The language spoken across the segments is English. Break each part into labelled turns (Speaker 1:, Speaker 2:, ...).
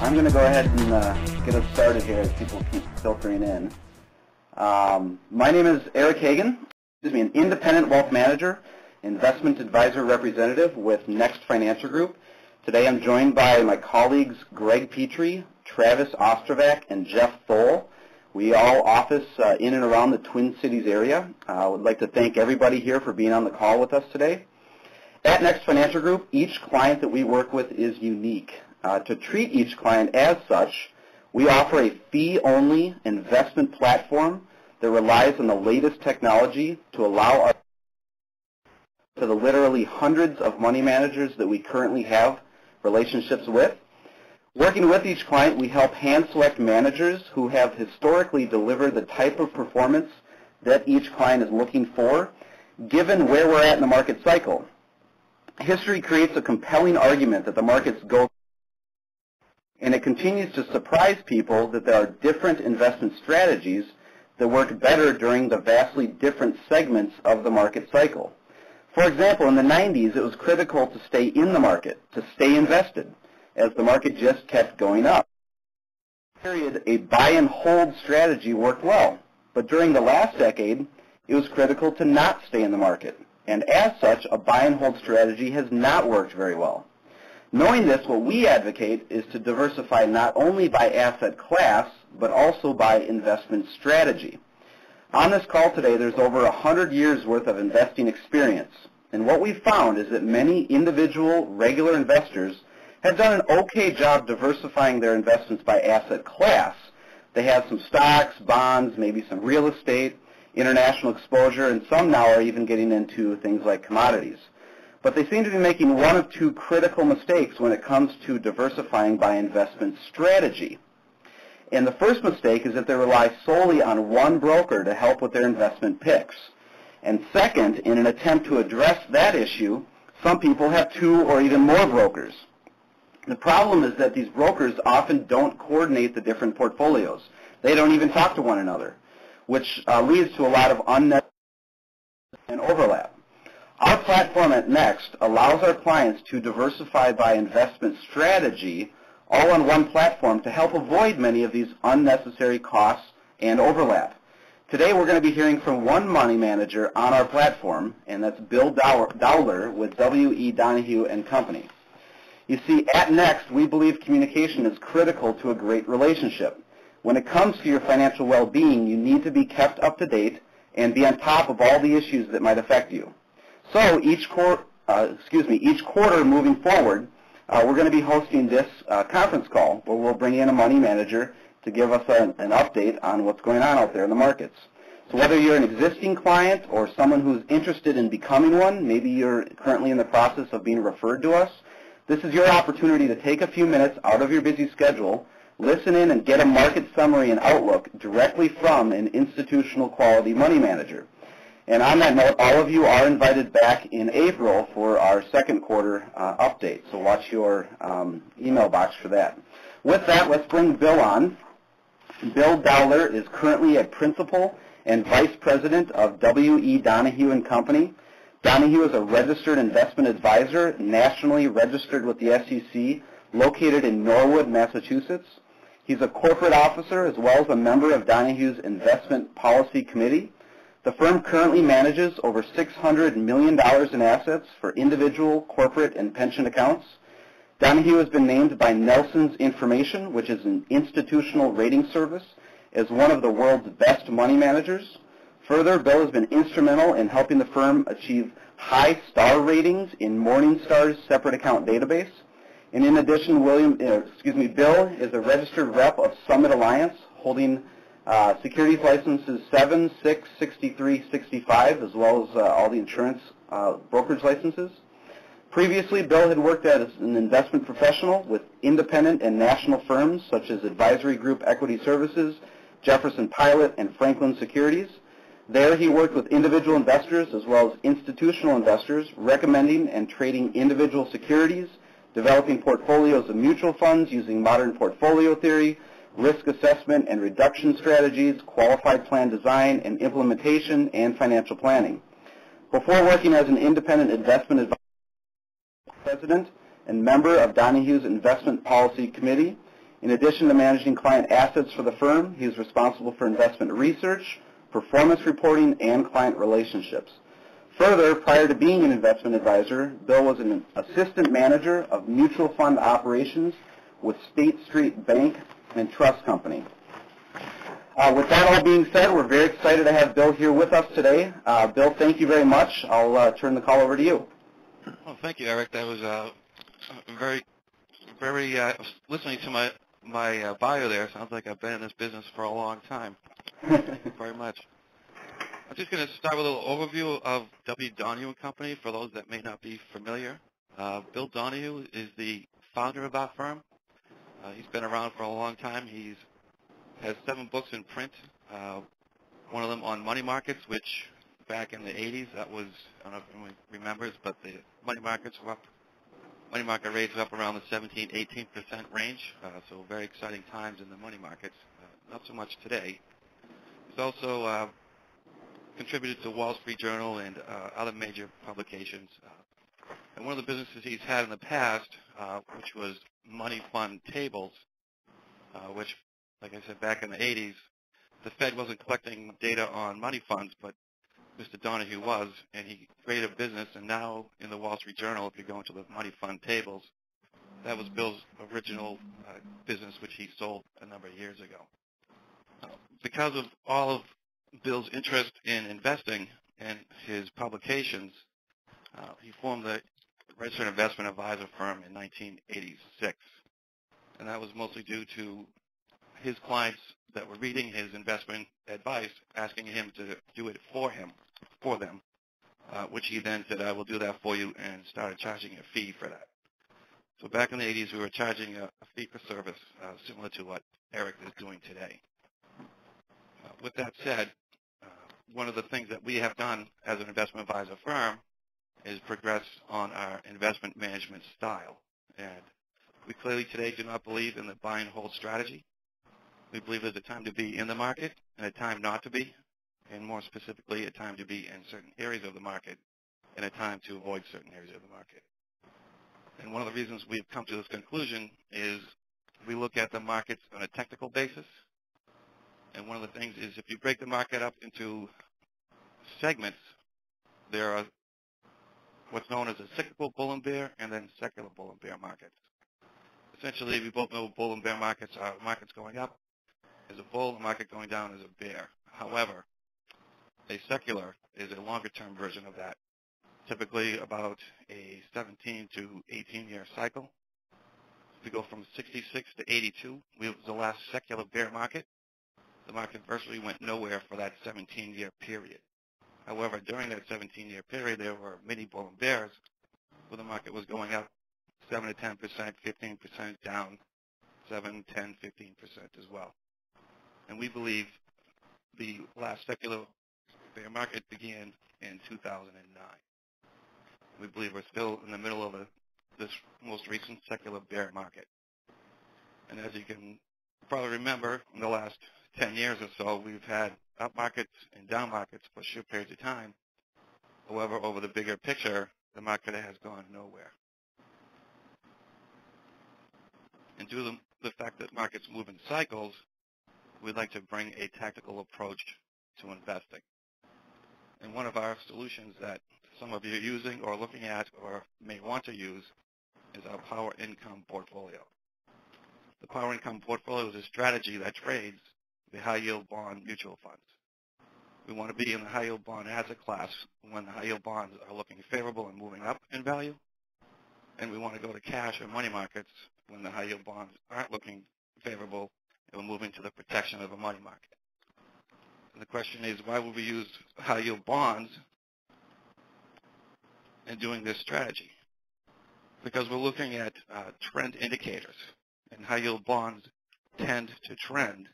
Speaker 1: I'm going to go ahead and get us started here as people keep filtering in. My name is Eric Hagan, an independent wealth manager, investment advisor representative with Next Financial Group. Today I'm joined by my colleagues Greg Petrie, Travis Ostrovac, and Jeff Thole. We all office in and around the Twin Cities area. I would like to thank everybody here for being on the call with us today. At Next Financial Group, each client that we work with is unique. To treat each client as such, we offer a fee-only investment platform that relies on the latest technology to allow us to the literally hundreds of money managers that we currently have relationships with. Working with each client, we help hand-select managers who have historically delivered the type of performance that each client is looking for, given where we're at in the market cycle. History creates a compelling argument that the markets go, and it continues to surprise people that there are different investment strategies that work better during the vastly different segments of the market cycle. For example, in the 90s, it was critical to stay in the market, to stay invested, as the market just kept going up. Period, a buy and hold strategy worked well, but during the last decade, it was critical to not stay in the market, and as such, a buy and hold strategy has not worked very well. Knowing this, what we advocate is to diversify not only by asset class, but also by investment strategy. On this call today, there's over 100 years worth of investing experience, and what we've found is that many individual, regular investors have done an okay job diversifying their investments by asset class. They have some stocks, bonds, maybe some real estate, international exposure, and some now are even getting into things like commodities. But they seem to be making one of two critical mistakes when it comes to diversifying by investment strategy. And the first mistake is that they rely solely on one broker to help with their investment picks. And second, in an attempt to address that issue, some people have two or even more brokers. The problem is that these brokers often don't coordinate the different portfolios. They don't even talk to one another, which leads to a lot of unnecessary and overlap. Our platform at Next allows our clients to diversify by investment strategy all on one platform to help avoid many of these unnecessary costs and overlap. Today we're going to be hearing from one money manager on our platform, and that's Bill Dowler with W.E. Donohue and Company. You see, at Next, we believe communication is critical to a great relationship. When it comes to your financial well-being, you need to be kept up to date and be on top of all the issues that might affect you. So each quarter moving forward, we're going to be hosting this conference call where we'll bring in a money manager to give us an update on what's going on out there in the markets. So whether you're an existing client or someone who's interested in becoming one, maybe you're currently in the process of being referred to us, this is your opportunity to take a few minutes out of your busy schedule, listen in, and get a market summary and outlook directly from an institutional quality money manager. And on that note, all of you are invited back in April for our second quarter update, so watch your email box for that. With that, let's bring Bill on. Bill Dowler is currently a principal and vice president of W.E. Donohue and Company. Donohue is a registered investment advisor, nationally registered with the SEC, located in Norwood, Massachusetts. He's a corporate officer as well as a member of Donohue's Investment Policy Committee. The firm currently manages over $600 million in assets for individual, corporate, and pension accounts. Donohue has been named by Nelson's Information, which is an institutional rating service, as one of the world's best money managers. Further, Bill has been instrumental in helping the firm achieve high star ratings in Morningstar's separate account database. And in addition, Bill is a registered rep of Summit Alliance, holding securities licenses 7, 6, 63, 65, as well as all the insurance brokerage licenses. Previously, Bill had worked as an investment professional with independent and national firms such as Advisory Group Equity Services, Jefferson Pilot, and Franklin Securities. There, he worked with individual investors as well as institutional investors, recommending and trading individual securities, developing portfolios of mutual funds using modern portfolio theory, risk assessment and reduction strategies, qualified plan design and implementation, and financial planning. Before working as an independent investment advisor, president and member of Donohue's Investment Policy Committee, In addition to managing client assets for the firm, he is responsible for investment research, performance reporting, and client relationships. Further, prior to being an investment advisor, Bill was an assistant manager of mutual fund operations with State Street Bank and Trust Company. With that all being said, we're very excited to have Bill here with us today. Bill, thank you very much. I'll turn the call over to you.
Speaker 2: Well, thank you, Eric. That was very listening to my bio there. Sounds like I've been in this business for a long time. Thank you very much. I'm just going to start with a little overview of W. Donahue & Company for those that may not be familiar. Bill Donahue is the founder of our firm. He's been around for a long time. He has 7 books in print, one of them on money markets, which back in the 80s, that was, I don't know if anyone remembers, but the money markets were up. Money market rates were up around the 17-18% range, so very exciting times in the money markets. Not so much today. He's also contributed to Wall Street Journal and other major publications. And one of the businesses he's had in the past, which was money fund tables, which, like I said, back in the 80s, the Fed wasn't collecting data on money funds, but Mr. Donahue was, and he created a business, and now in the Wall Street Journal, if you go into the money fund tables, that was Bill's original business, which he sold a number of years ago. Because of all of Bill's interest in investing and his publications, he formed the Registered Investment Advisor firm in 1986, and that was mostly due to his clients that were reading his investment advice, asking him to do it for them, which he then said, I will do that for you, and started charging a fee for that. So back in the 80s, we were charging a fee for service, similar to what Eric is doing today. With that said, one of the things that we have done as an investment advisor firm is progress on our investment management style. And we clearly today do not believe in the buy and hold strategy. We believe there's a time to be in the market and a time not to be, and more specifically, a time to be in certain areas of the market and a time to avoid certain areas of the market. And one of the reasons we've come to this conclusion is we look at the markets on a technical basis. And one of the things is if you break the market up into segments, there are what's known as a cyclical bull and bear and then secular bull and bear markets. Essentially, we both know bull and bear markets are markets going up is a bull, the market going down is a bear. However, a secular is a longer-term version of that, typically about a 17 to 18-year cycle. If we go from 66 to 82, we was the last secular bear market. The market virtually went nowhere for that 17-year period. However, during that 17-year period, there were many bull and bears where the market was going up 7 to 10%, 15%, down 7, 10, 15% as well. And we believe the last secular bear market began in 2009. We believe we're still in the middle of this most recent secular bear market. And as you can probably remember, in the last 10 years or so, we've had up markets and down markets for short periods of time. However, over the bigger picture, the market has gone nowhere. And due to the fact that markets move in cycles, we'd like to bring a tactical approach to investing. And one of our solutions that some of you are using or looking at or may want to use is our Power Income portfolio. The Power Income portfolio is a strategy that trades the high-yield bond mutual funds. We want to be in the high-yield bond asset class when the high-yield bonds are looking favorable and moving up in value, and we want to go to cash or money markets when the high-yield bonds aren't looking favorable and we're moving to the protection of a money market. And the question is, why would we use high-yield bonds in doing this strategy? Because we're looking at trend indicators, and high-yield bonds tend to trend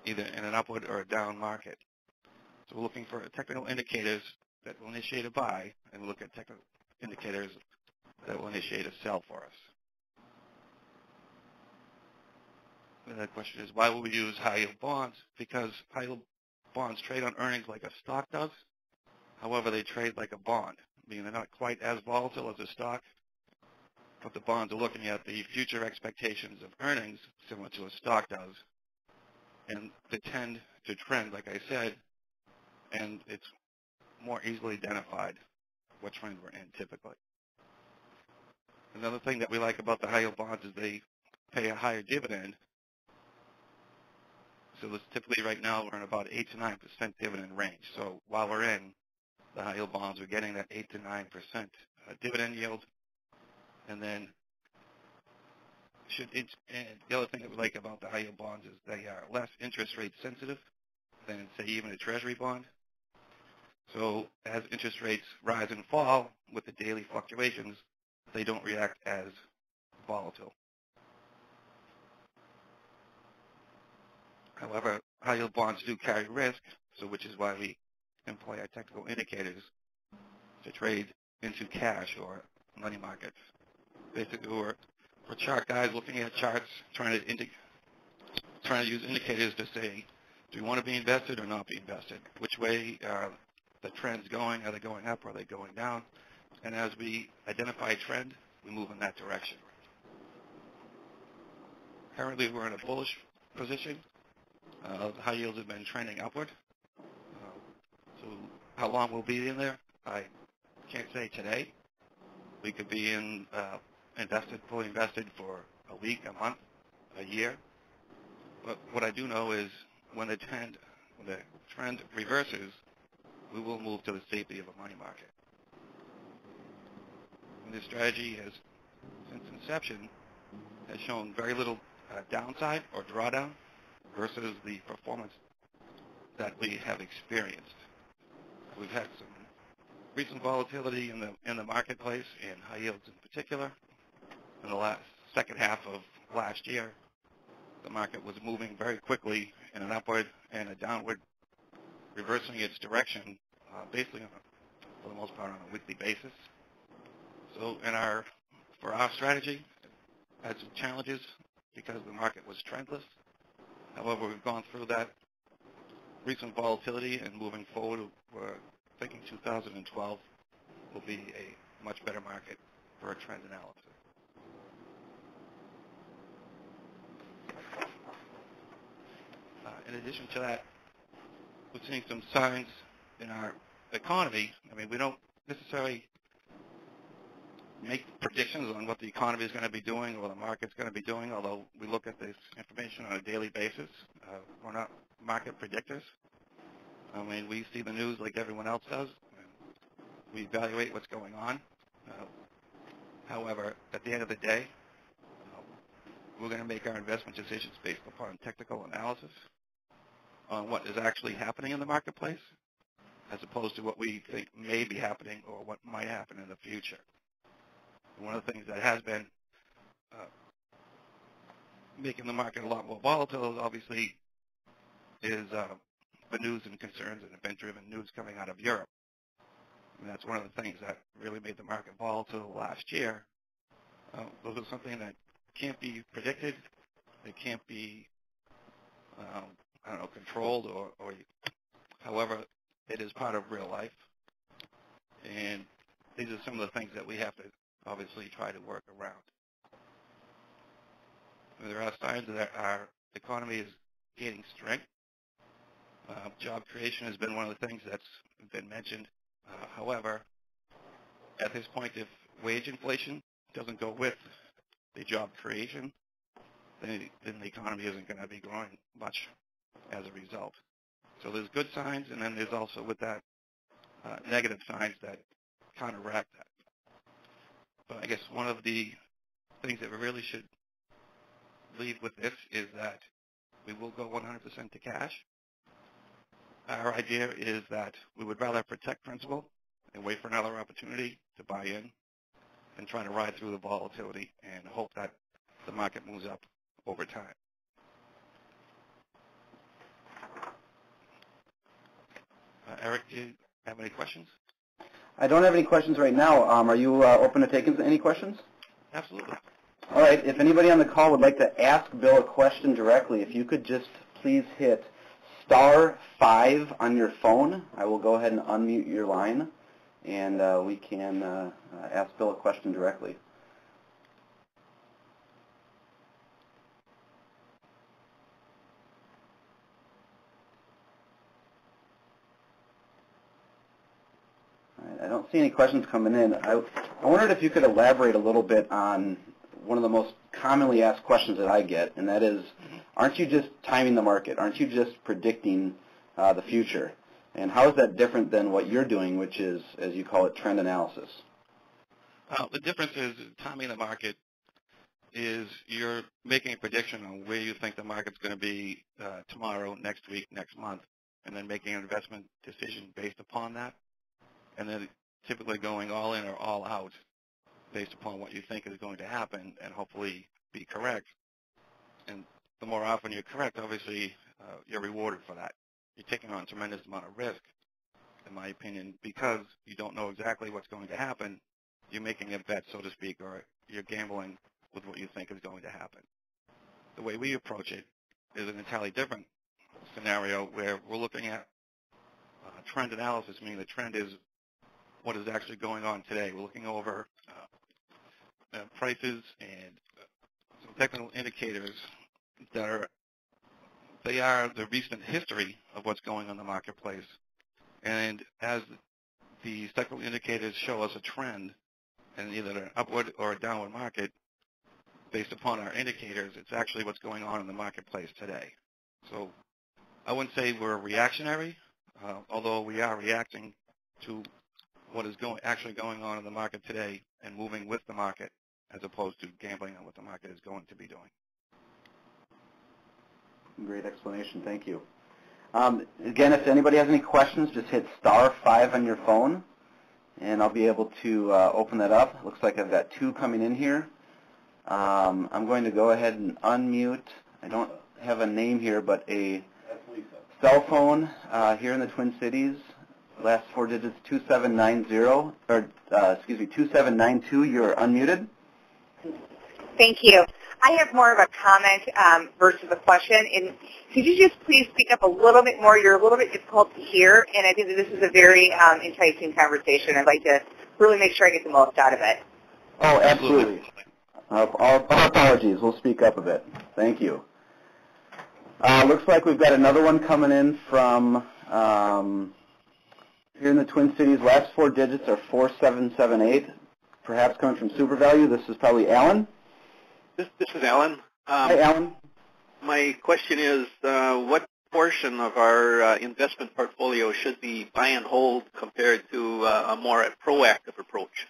Speaker 2: either in an upward or a down market. So we're looking for technical indicators that will initiate a buy, and we look at technical indicators that will initiate a sell for us. And the question is, why would we use high-yield bonds? Because high-yield bonds trade on earnings like a stock does. However, they trade like a bond, meaning they're not quite as volatile as a stock, but the bonds are looking at the future expectations of earnings, similar to a stock does, and they tend to trend, like I said, and it's more easily identified what trend we're in typically. Another thing that we like about the high-yield bonds is they pay a higher dividend. So it's typically right now we're in about 8 to 9% dividend range. So while we're in the high-yield bonds, we're getting that 8 to 9% dividend yield. And then and the other thing that we like about the high-yield bonds is they are less interest rate sensitive than, say, even a treasury bond. So as interest rates rise and fall with the daily fluctuations, they don't react as volatile. However, high-yield bonds do carry risk, so which is why we employ our technical indicators to trade into cash or money markets. Basically, we're chart guys looking at charts, trying to use indicators to say, do we want to be invested or not be invested? Which way are the trends going? Are they going up? Are they going down? And as we identify a trend, we move in that direction. Currently, we're in a bullish position. The high yields have been trending upward. So how long we'll be in there, I can't say today. We could be in fully invested for a week, a month, a year. But what I do know is when the trend reverses, we will move to the safety of a money market. And this strategy has, since inception, has shown very little downside or drawdown versus the performance that we have experienced. We've had some recent volatility in the marketplace, in high yields in particular. In the second half of last year, the market was moving very quickly in an upward and a downward, reversing its direction, basically for the most part on a weekly basis. So for our strategy, had some challenges because the market was trendless. However, we've gone through that recent volatility, and moving forward, we're thinking 2012 will be a much better market for a trend analysis. In addition to that, we're seeing some signs in our economy. I mean, we don't necessarily make predictions on what the economy is going to be doing or the market's going to be doing, although we look at this information on a daily basis. We're not market predictors. I mean, we see the news like everyone else does. We evaluate what's going on. However, at the end of the day, we're going to make our investment decisions based upon technical analysis on what is actually happening in the marketplace, as opposed to what we think may be happening or what might happen in the future. One of the things that has been making the market a lot more volatile, obviously, is the news and concerns and event-driven news coming out of Europe. And that's one of the things that really made the market volatile last year. Those are something that can't be predicted. They can't be, controlled or however, it is part of real life. And these are some of the things that we have to obviously try to work around. There are signs that our economy is gaining strength. Job creation has been one of the things that's been mentioned. However, at this point, if wage inflation doesn't go with the job creation, then the economy isn't going to be growing much as a result. So there's good signs, and then there's also with that negative signs that counteract that. But I guess one of the things that we really should leave with this is that we will go 100% to cash. Our idea is that we would rather protect principal and wait for another opportunity to buy in and try to ride through the volatility and hope that the market moves up over time. Eric, do you have any questions?
Speaker 1: I don't have any questions right now. Are you open to taking any questions?
Speaker 2: Absolutely.
Speaker 1: All right. If anybody on the call would like to ask Bill a question directly, if you could just please hit *5 on your phone, I will go ahead and unmute your line, and we can ask Bill a question directly. see any questions coming in. I wondered if you could elaborate a little bit on one of the most commonly asked questions that I get, and that is, aren't you just timing the market? Aren't you just predicting the future? And how is that different than what you're doing, which is, as you call it, trend analysis?
Speaker 2: The difference is timing the market is you're making a prediction on where you think the market's going to be tomorrow, next week, next month, and then making an investment decision based upon that, and then typically going all in or all out based upon what you think is going to happen and hopefully be correct. And the more often you're correct, obviously you're rewarded for that. You're taking on a tremendous amount of risk, in my opinion, because you don't know exactly what's going to happen. You're making a bet, so to speak, or you're gambling with what you think is going to happen. The way we approach it is an entirely different scenario where we're looking at trend analysis, meaning the trend is what is actually going on today. We're looking over prices and some technical indicators that are the recent history of what's going on in the marketplace. And as the technical indicators show us a trend in either an upward or a downward market, based upon our indicators, it's actually what's going on in the marketplace today. So I wouldn't say we're reactionary, although we are reacting to what is actually going on in the market today and moving with the market as opposed to gambling on what the market is going to be doing.
Speaker 1: Great explanation. Thank you. Again, if anybody has any questions, just hit *5 on your phone, and I'll be able to open that up. Looks like I've got 2 coming in here. I'm going to go ahead and unmute. I don't have a name here, but a cell phone here in the Twin Cities. Last 4 digits 2790, or 2792. You're unmuted.
Speaker 3: Thank you. I have more of a comment versus a question. And could you just please speak up a little bit more? You're a little bit difficult to hear, and I think that this is a very enticing conversation. I'd like to really make sure I get the most out of it.
Speaker 1: Oh, absolutely. Our apologies. We'll speak up a bit. Thank you. Looks like we've got another one coming in from here in the Twin Cities. Last 4 digits are 4778. Perhaps coming from SuperValue. This is probably Alan.
Speaker 4: This is Alan.
Speaker 1: Hi, Alan.
Speaker 4: My question is, what portion of our investment portfolio should be buy and hold compared to a more proactive approach?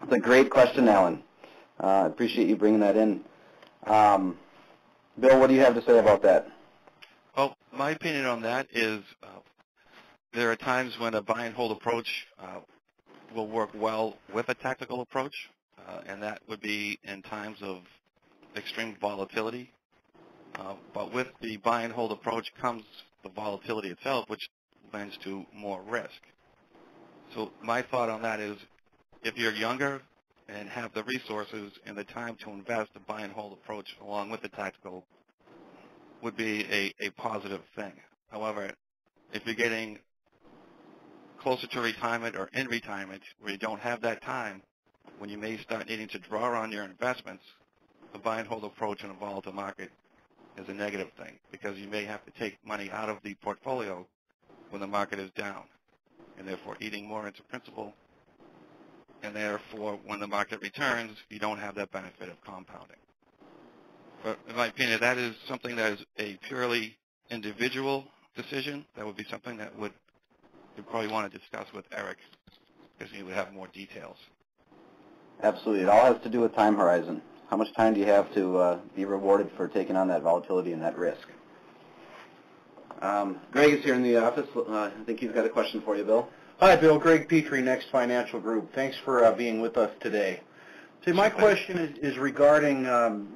Speaker 1: That's a great question, Alan. I appreciate you bringing that in. Bill, what do you have to say about that?
Speaker 2: Well, my opinion on that is there are times when a buy and hold approach will work well with a tactical approach, and that would be in times of extreme volatility. But with the buy and hold approach comes the volatility itself, which lends to more risk. So my thought on that is, if you're younger and have the resources and the time to invest, the buy and hold approach along with the tactical would be a positive thing. However, if you're getting closer to retirement or in retirement where you don't have that time, when you may start needing to draw on your investments, the buy and hold approach in a volatile market is a negative thing, because you may have to take money out of the portfolio when the market is down, and therefore eating more into principal, and therefore when the market returns, you don't have that benefit of compounding. But in my opinion, that is something that is a purely individual decision. That would be something that you'd probably want to discuss with Eric, because he would have more details.
Speaker 1: Absolutely. It all has to do with time horizon. How much time do you have to be rewarded for taking on that volatility and that risk? Greg is here in the office. I think he's got a question for you, Bill.
Speaker 5: Hi, Bill. Greg Petrie, Next Financial Group. Thanks for being with us today. See, my question is regarding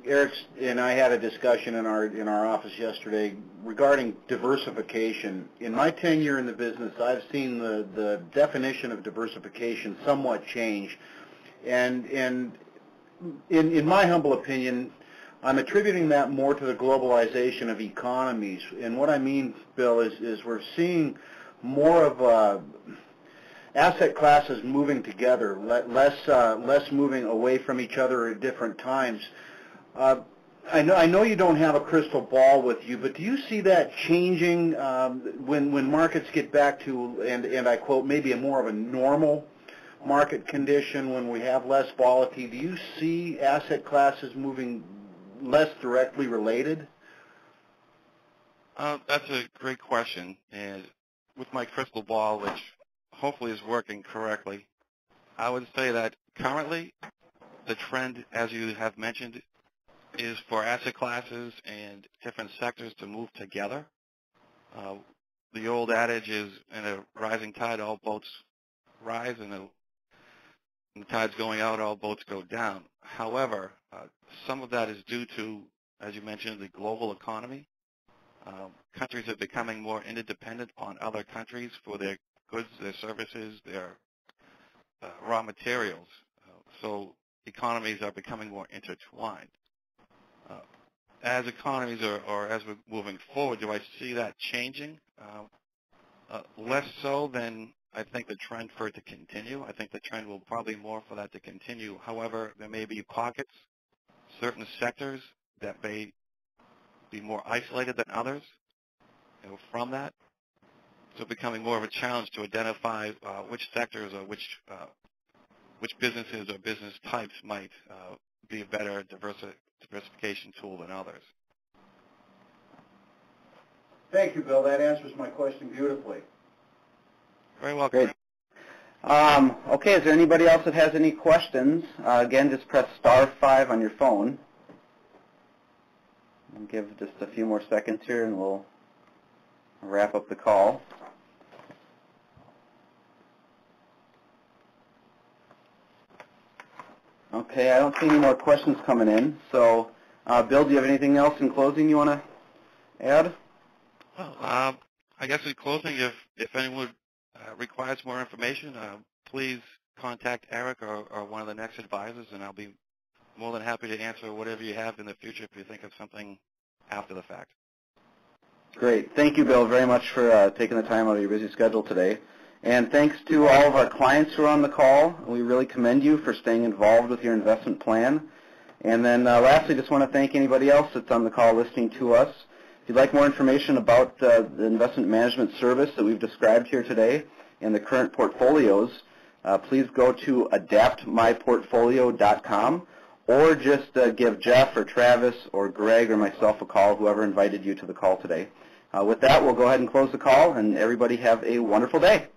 Speaker 5: Eric and I had a discussion in our office yesterday regarding diversification. In my tenure in the business, I've seen the definition of diversification somewhat change, and in my humble opinion, I'm attributing that more to the globalization of economies. And what I mean, Bill, is we're seeing more of asset classes moving together, less moving away from each other at different times. I know you don't have a crystal ball with you, but do you see that changing when markets get back to, and I quote, maybe a more of a normal market condition when we have less volatility? Do you see asset classes moving less directly related?
Speaker 2: That's a great question, and with my crystal ball, which hopefully is working correctly, I would say that currently the trend, as you have mentioned, is for asset classes and different sectors to move together. The old adage is, in a rising tide, all boats rise, and the tide's going out, all boats go down. However, some of that is due to, as you mentioned, the global economy. Countries are becoming more interdependent on other countries for their goods, their services, their raw materials. So economies are becoming more intertwined. As economies or as we're moving forward, do I see that changing? Less so than I think the trend for it to continue. I think the trend will probably more for that to continue. However, there may be pockets, certain sectors that may be more isolated than others, from that. So becoming more of a challenge to identify which sectors or which businesses or business types might be a better diversification tool than others.
Speaker 5: Thank you, Bill. That answers my question beautifully.
Speaker 2: Very welcome.
Speaker 1: Great. Okay, is there anybody else that has any questions? Again, just press *5 on your phone. I'll give just a few more seconds here and we'll wrap up the call. Okay, I don't see any more questions coming in. So, Bill, do you have anything else in closing you want to add?
Speaker 2: Well, I guess in closing, if anyone requires more information, please contact Eric or one of the next advisors, and I'll be more than happy to answer whatever you have in the future if you think of something after the fact.
Speaker 1: Great. Thank you, Bill, very much for taking the time out of your busy schedule today. And thanks to all of our clients who are on the call. We really commend you for staying involved with your investment plan. And then lastly, just want to thank anybody else that's on the call listening to us. If you'd like more information about the investment management service that we've described here today and the current portfolios, please go to adaptmyportfolio.com or just give Jeff or Travis or Greg or myself a call, whoever invited you to the call today. With that, we'll go ahead and close the call, and everybody have a wonderful day.